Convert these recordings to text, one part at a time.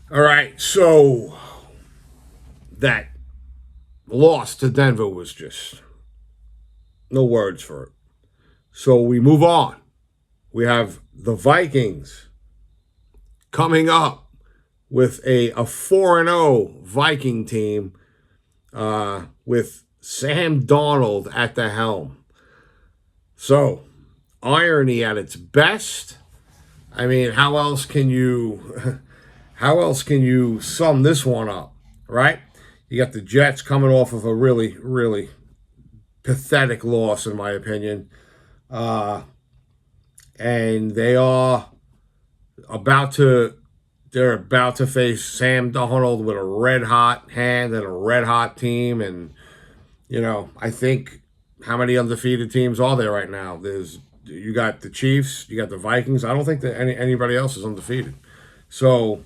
All right, so that loss to Denver was just no words for it. So we move on. We have the Vikings coming up with a 4 and 0 Viking team with Sam Darnold at the helm. So, irony at its best. I mean, how else can you sum this one up, right? You got the Jets coming off of a really, really pathetic loss, in my opinion. Uh, and about to they're about to face Sam Darnold with a red hot hand and a red hot team. And, I think how many undefeated teams are there right now? You got the Chiefs, you got the Vikings. I don't think that anybody else is undefeated. So,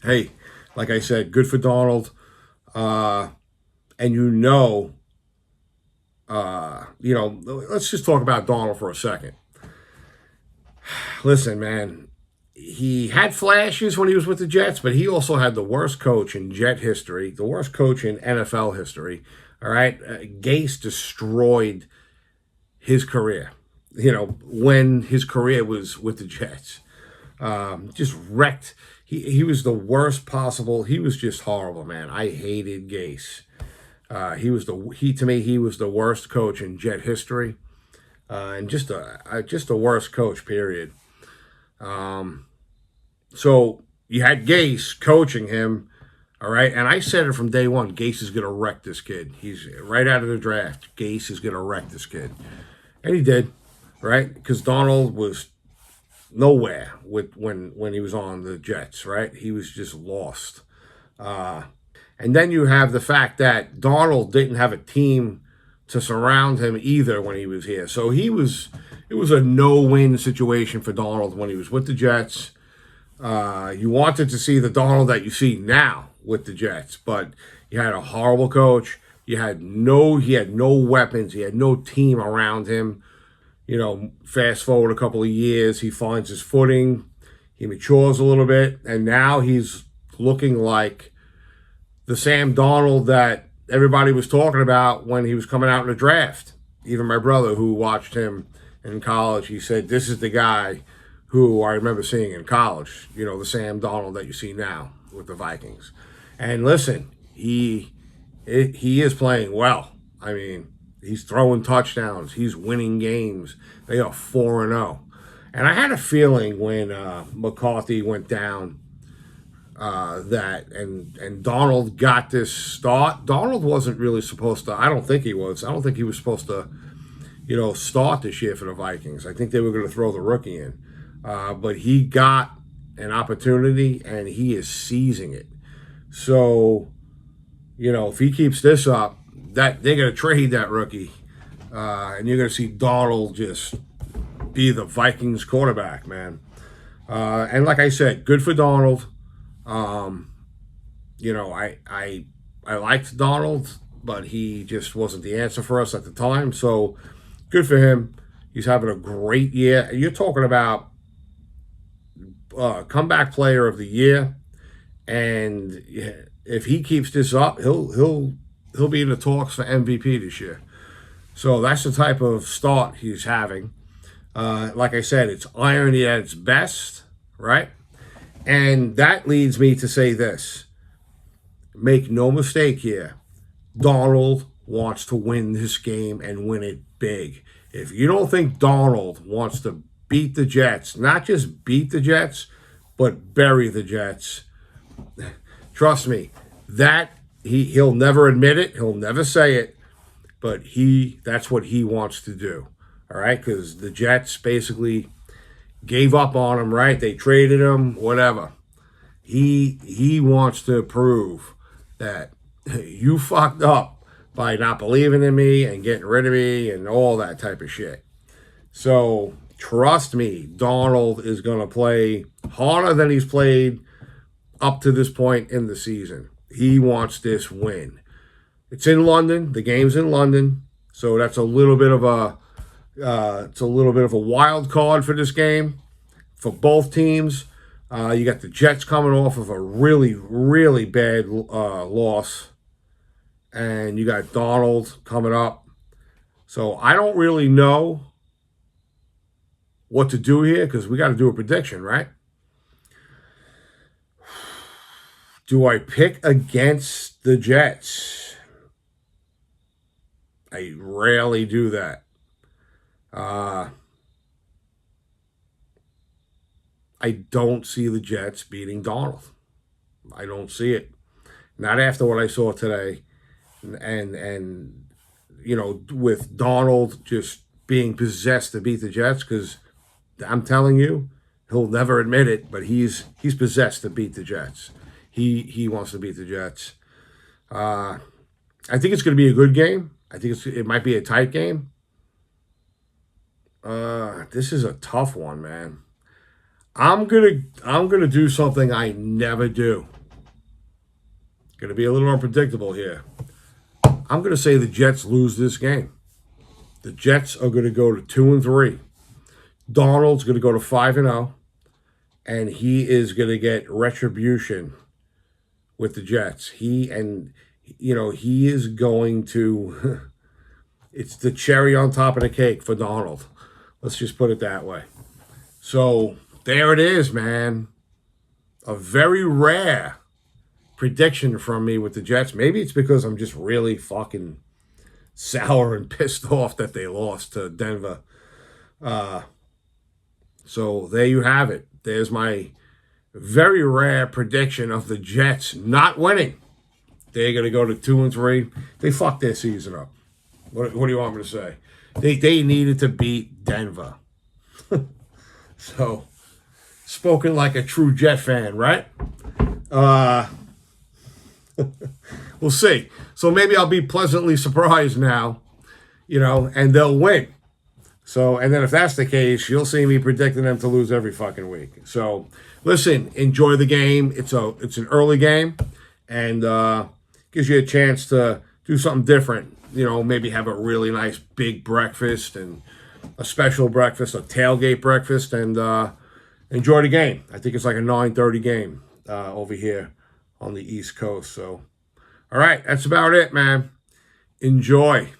hey, like I said, good for Donald. And let's just talk about Donald for a second. Listen, man, he had flashes when he was with the Jets, but he also had the worst coach in Jet history, the worst coach in NFL history. All right, Gase destroyed his career. When his career was with the Jets, just wrecked. He was the worst possible. He was just horrible, man. I hated Gase. He was the worst coach in Jet history, and just the worst coach. Period. So you had Gase coaching him, all right. And I said it from day one: Gase is gonna wreck this kid. He's right out of the draft. Gase is gonna wreck this kid, and he did, right? Because Donald was nowhere when he was on the Jets, right? He was just lost. And then you have the fact that Darnold didn't have a team to surround him either when he was here. So it was a no-win situation for Darnold when he was with the Jets. You wanted to see the Darnold that you see now with the Jets, but you had a horrible coach. He had no weapons. He had no team around him. Fast forward a couple of years, he finds his footing. He matures a little bit, and now he's looking like the Sam Darnold that everybody was talking about when he was coming out in the draft. Even my brother, who watched him in college, he said, this is the guy who I remember seeing in college, the Sam Darnold that you see now with the Vikings. And listen, he is playing well. I mean, he's throwing touchdowns. He's winning games. They are 4 and 0. And I had a feeling when McCarthy went down and Darnold got this start. Darnold wasn't really supposed to. I don't think he was. I don't think he was supposed to, start this year for the Vikings. I think they were going to throw the rookie in, but he got an opportunity and he is seizing it. So, if he keeps this up, that they're going to trade that rookie, and you're going to see Darnold just be the Vikings quarterback, man. And like I said, good for Darnold. I liked Darnold, but he just wasn't the answer for us at the time. So good for him. He's having a great year. You're talking about comeback player of the year, and if he keeps this up, he'll be in the talks for MVP this year. So that's the type of start he's having. Like I said, it's irony at its best, right? And that leads me to say this. Make no mistake here. Darnold wants to win this game and win it big. If you don't think Darnold wants to beat the Jets, not just beat the Jets, but bury the Jets, trust me, that he'll never admit it. He'll never say it, but that's what he wants to do. All right, because the Jets basically gave up on him, right? They traded him, whatever. He wants to prove that you fucked up by not believing in me and getting rid of me and all that type of shit. So trust me, Darnold is going to play harder than he's played up to this point in the season. He wants this win. It's in London. The game's in London, so that's a little bit of a wild card for this game for both teams. You got the Jets coming off of a really, really bad loss. And you got Darnold coming up. So I don't really know what to do here because we got to do a prediction, right? Do I pick against the Jets? I rarely do that. I don't see the Jets beating Darnold. I don't see it. Not after what I saw today. And you know, with Darnold just being possessed to beat the Jets, because I'm telling you, he'll never admit it, but he's possessed to beat the Jets. He wants to beat the Jets. I think it's going to be a good game. I think it might be a tight game. This is a tough one, man. I'm gonna do something I never do. Gonna be a little unpredictable here. I'm gonna say the Jets lose this game. The Jets are gonna go to 2-3. Donald's gonna go to 5-0, and he is gonna get retribution with the Jets. He is going to. It's the cherry on top of the cake for Darnold. Let's just put it that way. So there it is, man. A very rare prediction from me with the Jets. Maybe it's because I'm just really fucking sour and pissed off that they lost to Denver. So there you have it. There's my very rare prediction of the Jets not winning. They're going to go to 2-3. They fucked their season up. What do you want me to say? They needed to beat Denver. So, spoken like a true Jet fan, right? We'll see. So maybe I'll be pleasantly surprised now, and they'll win. So, and then if that's the case, you'll see me predicting them to lose every fucking week. So, listen, enjoy the game. It's an early game, and gives you a chance to do something different. Maybe have a really nice big breakfast and a special breakfast, a tailgate breakfast, and enjoy the game. I think it's like a 9:30 game over here on the East Coast. So, all right, that's about it, man. Enjoy.